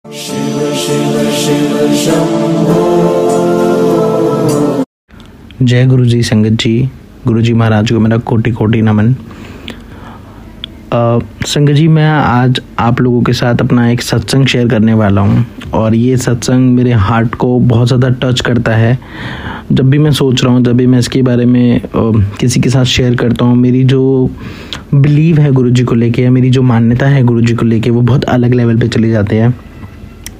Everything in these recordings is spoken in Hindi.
शिव शिव शिव शंभो। जय गुरु जी, संगत जी, गुरु जी महाराज को मेरा कोटि कोटि नमन। संगत जी, मैं आज आप लोगों के साथ अपना एक सत्संग शेयर करने वाला हूँ और ये सत्संग मेरे हार्ट को बहुत ज़्यादा टच करता है। जब भी मैं सोच रहा हूँ, जब भी मैं इसके बारे में किसी के साथ शेयर करता हूँ, मेरी जो बिलीव है गुरु जी को लेके, मेरी जो मान्यता है गुरु जी को लेके, वो बहुत अलग लेवल पे चले जाते हैं।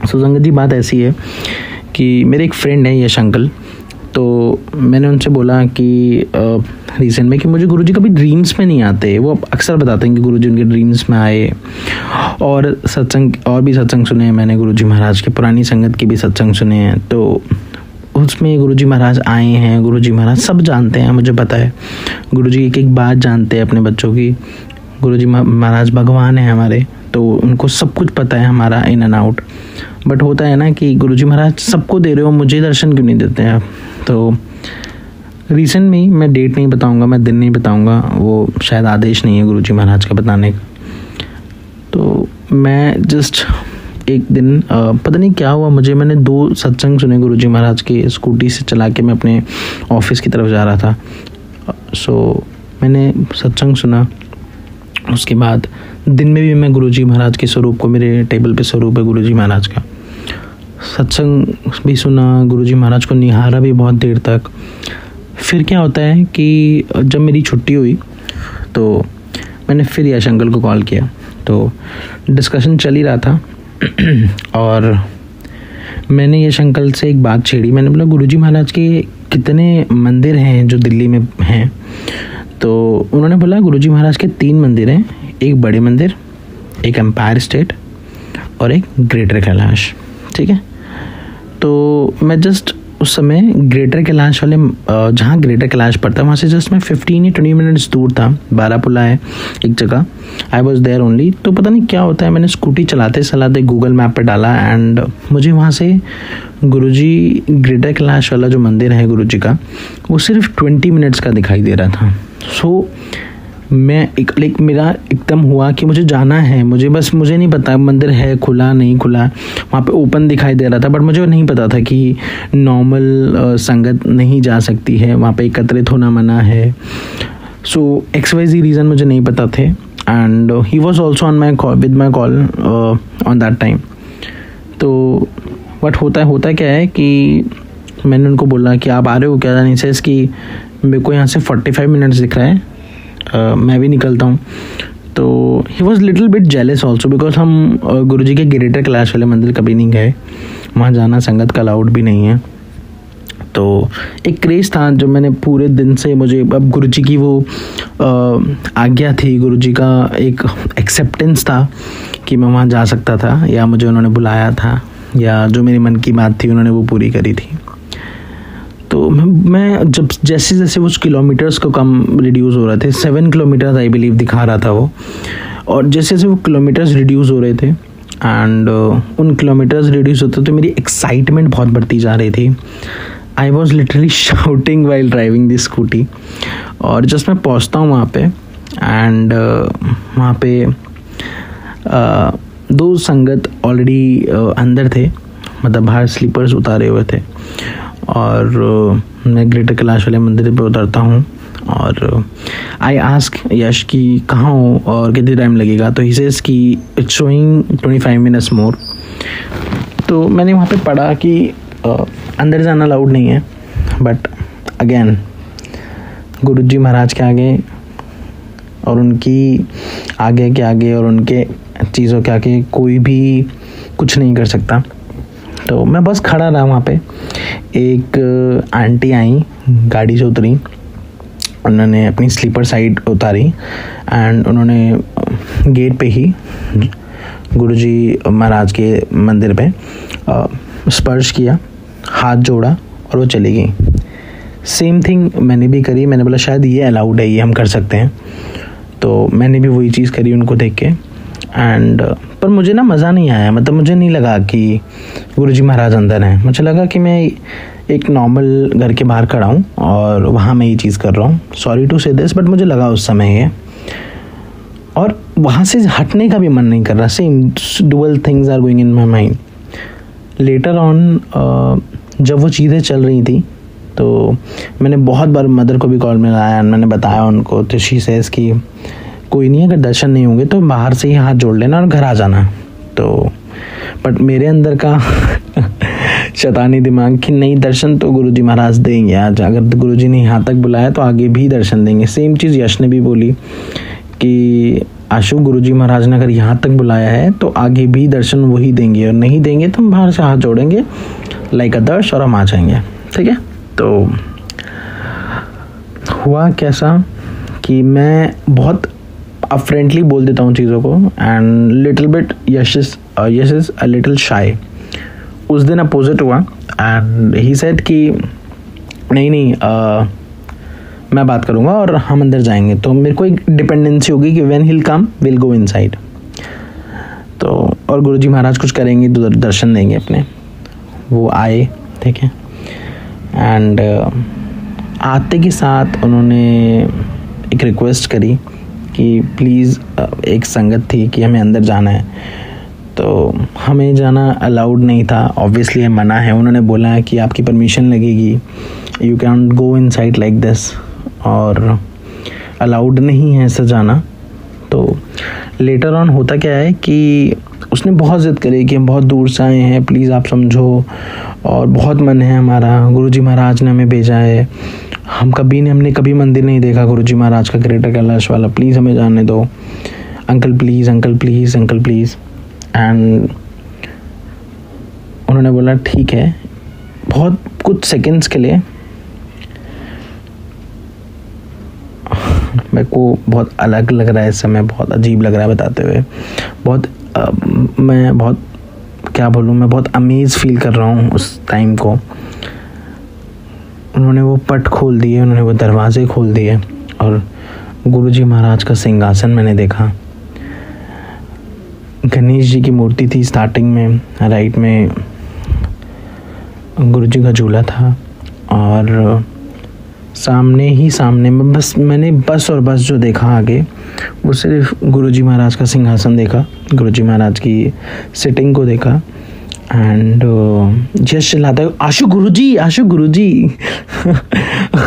सो संगत जी, बात ऐसी है कि मेरे एक फ्रेंड है यश अंकल, तो मैंने उनसे बोला कि रिसेंट में कि मुझे गुरुजी कभी ड्रीम्स में नहीं आते। वो अक्सर बताते हैं कि गुरुजी उनके ड्रीम्स में आए, और भी सत्संग सुने हैं मैंने गुरुजी महाराज के, पुरानी संगत के भी सत्संग सुने हैं। तो उसमें गुरुजी महाराज आए हैं, गुरुजी महाराज सब जानते हैं, मुझे पता है। गुरुजी एक एक बात जानते हैं अपने बच्चों की। गुरुजी महाराज भगवान है हमारे, तो उनको सब कुछ पता है हमारा इन एंड आउट। बट होता है ना कि गुरुजी महाराज सबको दे रहे हो, मुझे दर्शन क्यों नहीं देते हैं। तो रिसेंट में मैं डेट नहीं बताऊंगा, मैं दिन नहीं बताऊंगा, वो शायद आदेश नहीं है गुरुजी महाराज का बताने का। तो मैं जस्ट एक दिन पता नहीं क्या हुआ मुझे, मैंने 2 सत्संग सुने गुरुजी महाराज के, स्कूटी से चला के मैं अपने ऑफिस की तरफ जा रहा था। सो मैंने सत्संग सुना, उसके बाद दिन में भी मैं गुरुजी महाराज के स्वरूप को, मेरे टेबल पे स्वरूप है गुरुजी महाराज का, सत्संग भी सुना, गुरुजी महाराज को निहारा भी बहुत देर तक। फिर क्या होता है कि जब मेरी छुट्टी हुई तो मैंने फिर यश अंकल को कॉल किया, तो डिस्कशन चल ही रहा था और मैंने यश अंकल से एक बात छेड़ी। मैंने बोला गुरुजी महाराज के कितने मंदिर हैं जो दिल्ली में हैं। तो उन्होंने बोला गुरुजी महाराज के 3 मंदिर हैं, एक बड़े मंदिर, एक एम्पायर स्टेट और एक ग्रेटर कैलाश। ठीक है, तो मैं जस्ट उस समय ग्रेटर कैलाश वाले, जहाँ ग्रेटर कैलाश पड़ता है वहाँ से जस्ट मैं 15 या 20 मिनट्स दूर था। बारापुला है एक जगह, आई वॉज देयर ओनली। तो पता नहीं क्या होता है, मैंने स्कूटी चलाते चलाते गूगल मैप पे डाला एंड मुझे वहाँ से गुरुजी ग्रेटर कैलाश वाला जो मंदिर है गुरुजी का, वो सिर्फ 20 मिनट्स का दिखाई दे रहा था। सो मैं मेरा एकदम हुआ कि मुझे जाना है, मुझे नहीं पता मंदिर है खुला नहीं खुला, वहाँ पे ओपन दिखाई दे रहा था, बट मुझे नहीं पता था कि नॉर्मल संगत नहीं जा सकती है, वहाँ पे एकत्रित होना मना है। सो XYZ रीज़न मुझे नहीं पता थे and he was also on my call with my call on that time. तो बट होता क्या है कि मैंने उनको बोला कि आप आ रहे हो क्या, नहीं से इसकी मेरे को यहाँ से 45 मिनट्स दिख रहा है, मैं भी निकलता हूँ। तो he was little bit jealous also, because हम गुरुजी के ग्रेटर कैलाश वाले मंदिर कभी नहीं गए, वहाँ जाना संगत का अलाउड भी नहीं है। तो एक क्रेज़ था जो मैंने पूरे दिन से, मुझे अब गुरुजी की वो आज्ञा थी, गुरुजी का एक एक्सेप्टेंस था कि मैं वहाँ जा सकता था, या मुझे उन्होंने बुलाया था, या जो मेरी मन की बात थी उन्होंने वो पूरी करी थी। तो मैं जब जैसे जैसे उस किलोमीटर्स को कम रिड्यूस हो रहे थे, 7 किलोमीटर्स आई बिलीव दिखा रहा था वो, और जैसे जैसे वो किलोमीटर्स रिड्यूस हो रहे थे एंड उन किलोमीटर्स रिड्यूस होते तो मेरी एक्साइटमेंट बहुत बढ़ती जा रही थी। I was literally shouting while driving this scooty. और जस्ट मैं पहुँचता हूँ वहाँ पे एंड वहाँ पे 2 संगत ऑलरेडी अंदर थे, मतलब बाहर स्लीपर्स उतारे हुए थे, और मैं ग्रेटर कैलाश वाले मंदिर पे उतरता हूँ और आई आस्क यश कि कहाँ हो और कितनी टाइम लगेगा। तो ही सेज कि इट्स शोइंग 25 मिनट्स मोर। तो मैंने वहाँ पे पढ़ा कि अंदर जाना अलाउड नहीं है, बट अगेन गुरुजी महाराज के आगे और उनकी आगे के आगे और उनके चीज़ों के आगे कोई भी कुछ नहीं कर सकता। तो मैं बस खड़ा रहा वहाँ पे। एक आंटी आई, गाड़ी से उतरी, उन्होंने अपनी स्लीपर साइड उतारी एंड उन्होंने गेट पे ही गुरुजी महाराज के मंदिर पे स्पर्श किया, हाथ जोड़ा और वो चली गई। सेम थिंग मैंने भी करी, मैंने बोला शायद ये अलाउड है, ये हम कर सकते हैं। तो मैंने भी वही चीज़ करी उनको देख के एंड पर मुझे ना मज़ा नहीं आया, मतलब मुझे नहीं लगा कि गुरुजी महाराज अंदर हैं। मुझे लगा कि मैं एक नॉर्मल घर के बाहर खड़ा हूँ और वहाँ मैं ये चीज़ कर रहा हूँ। सॉरी टू से दिस, बट मुझे लगा उस समय ये, और वहाँ से हटने का भी मन नहीं कर रहा। Same dual things are going in my mind later on जब वो चीज़ें चल रही थी तो मैंने बहुत बार मदर को भी कॉल में लाया, मैंने बताया उनको, तो शी सेज कि कोई नहीं, अगर दर्शन नहीं होंगे तो बाहर से ही हाथ जोड़ लेना और घर आ जाना। तो बट मेरे अंदर का शैतानी दिमाग कि नहीं, दर्शन तो गुरुजी महाराज देंगे आज, अगर गुरुजी ने यहाँ तक बुलाया तो आगे भी दर्शन देंगे। सेम चीज़ यश ने भी बोली कि आशु, गुरुजी महाराज ने अगर यहाँ तक बुलाया है तो आगे भी दर्शन वही देंगे, और नहीं देंगे तो हम बाहर से हाथ जोड़ेंगे लाइक अदर्स और हम आ जाएंगे। ठीक है। तो हुआ कैसा कि मैं बहुत फ्रेंडली बोल देता हूँ चीज़ों को, and little bit Yash is a little shy. उस दिन अपोजिट हुआ एंड ही सेड कि नहीं मैं बात करूँगा और हम अंदर जाएंगे। तो मेरे को एक डिपेंडेंसी होगी कि when hill come will go inside. तो और गुरुजी महाराज कुछ करेंगे तो दर्शन देंगे अपने। वो आए, ठीक है, एंड आते के साथ उन्होंने एक रिक्वेस्ट करी कि प्लीज़, एक संगत थी कि हमें अंदर जाना है, तो हमें जाना अलाउड नहीं था, ऑब्वियसली मना है। उन्होंने बोला कि आपकी परमिशन लगेगी, you can go inside like this, और अलाउड नहीं है ऐसा जाना। तो लेटर ऑन होता क्या है कि उसने बहुत ज़िद करी कि हम बहुत दूर से आए हैं, प्लीज़ आप समझो, और बहुत मन है हमारा, गुरुजी महाराज ने हमें भेजा है, हमने कभी मंदिर नहीं देखा गुरुजी महाराज का, ग्रेटर कैलाश वाला, प्लीज़ हमें जाने दो, uncle please, uncle please, uncle please. And उन्होंने बोला ठीक है। बहुत कुछ सेकंड्स के लिए मेरे को बहुत अलग लग रहा है इस समय, बहुत अजीब लग रहा है बताते हुए, मैं बहुत क्या बोलूँ, मैं बहुत अमेज फील कर रहा हूँ उस टाइम को। उन्होंने वो पट खोल दिए, उन्होंने वो दरवाजे खोल दिए, और गुरुजी महाराज का सिंहासन मैंने देखा। गणेश जी की मूर्ति थी स्टार्टिंग में, राइट में गुरुजी का झूला था, और सामने में मैंने बस जो देखा आगे वो सिर्फ गुरुजी महाराज का सिंहासन देखा, गुरुजी महाराज की सिटिंग को देखा, एंड जस्ट चिल्लाता है आशु गुरुजी, आशु गुरुजी।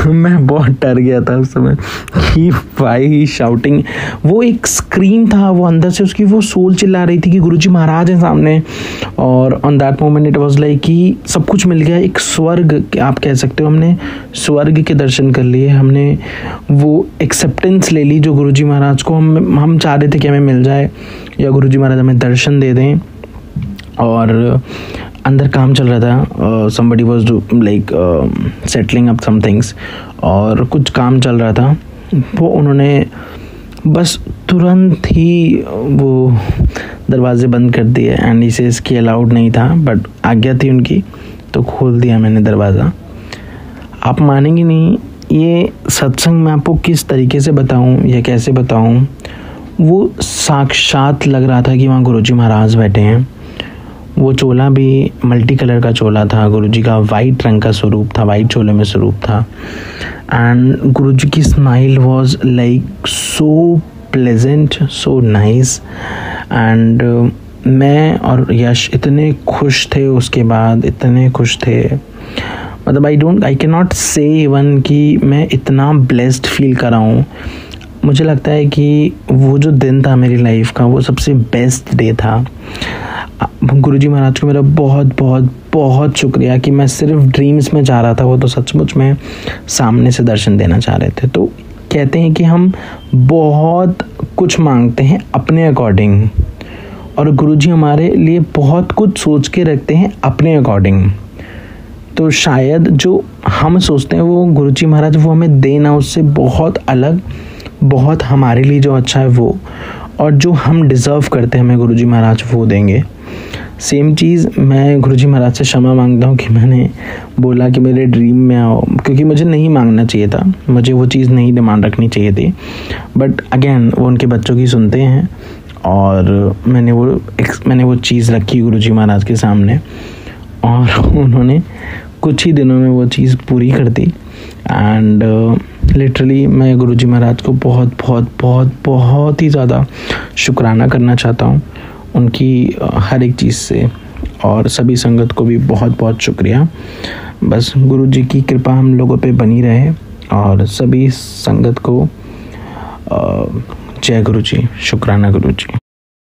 मैं बहुत डर गया था उस समय कि भाई शाउटिंग, वो एक स्क्रीम था, वो अंदर से उसकी वो सोल चिल्ला रही थी कि गुरुजी महाराज हैं सामने। और on that moment it was like कि सब कुछ मिल गया, एक स्वर्ग आप कह सकते हो, हमने स्वर्ग के दर्शन कर लिए, हमने वो एक्सेप्टेंस ले ली जो गुरुजी महाराज को हम चाह रहे थे कि हमें मिल जाए, या गुरुजी महाराज हमें दर्शन दे दें। और अंदर काम चल रहा था, somebody was like settling up some things, और कुछ काम चल रहा था, वो उन्होंने बस तुरंत ही वो दरवाजे बंद कर दिए, एंड इसे इसकी अलाउड नहीं था, बट आज्ञा थी उनकी, तो खोल दिया मैंने दरवाज़ा। आप मानेंगे नहीं, ये सत्संग मैं आपको किस तरीके से बताऊं या कैसे बताऊं, वो साक्षात लग रहा था कि वहाँ गुरुजी महाराज बैठे हैं। वो चोला भी मल्टी कलर का चोला था, गुरुजी का वाइट रंग का स्वरूप था, वाइट चोले में स्वरूप था, एंड गुरुजी की smile was like so pleasant, so nice. And मैं और यश इतने खुश थे, उसके बाद इतने खुश थे, मतलब आई कैन नॉट से इवन कि मैं इतना ब्लेस्ड फील कर रहा हूँ। मुझे लगता है कि वो जो दिन था मेरी लाइफ का, वो सबसे बेस्ट डे था। गुरुजी महाराज को मेरा बहुत बहुत बहुत शुक्रिया कि मैं सिर्फ ड्रीम्स में जा रहा था, वो तो सचमुच में सामने से दर्शन देना चाह रहे थे। तो कहते हैं कि हम बहुत कुछ मांगते हैं अपने अकॉर्डिंग, और गुरुजी हमारे लिए बहुत कुछ सोच के रखते हैं अपने अकॉर्डिंग। तो शायद जो हम सोचते हैं वो गुरुजी महाराज वो हमें देना, उससे बहुत अलग, बहुत हमारे लिए जो अच्छा है वो, और जो हम डिज़र्व करते हैं हमें गुरुजी महाराज वो देंगे। सेम चीज़ मैं गुरुजी महाराज से क्षमा मांगता हूँ कि मैंने बोला कि मेरे ड्रीम में आओ, क्योंकि मुझे नहीं मांगना चाहिए था, मुझे वो चीज़ नहीं डिमांड रखनी चाहिए थी, बट अगेन वो उनके बच्चों की सुनते हैं, और मैंने वो चीज़ रखी गुरुजी महाराज के सामने, और उन्होंने कुछ ही दिनों में वो चीज़ पूरी कर दी। एंड लिटरली मैं गुरुजी महाराज को बहुत बहुत बहुत बहुत ही ज़्यादा शुक्राना करना चाहता हूँ उनकी हर एक चीज़ से। और सभी संगत को भी बहुत बहुत शुक्रिया। बस गुरु जी की कृपा हम लोगों पे बनी रहे और सभी संगत को जय गुरु जी, शुक्राना गुरु जी।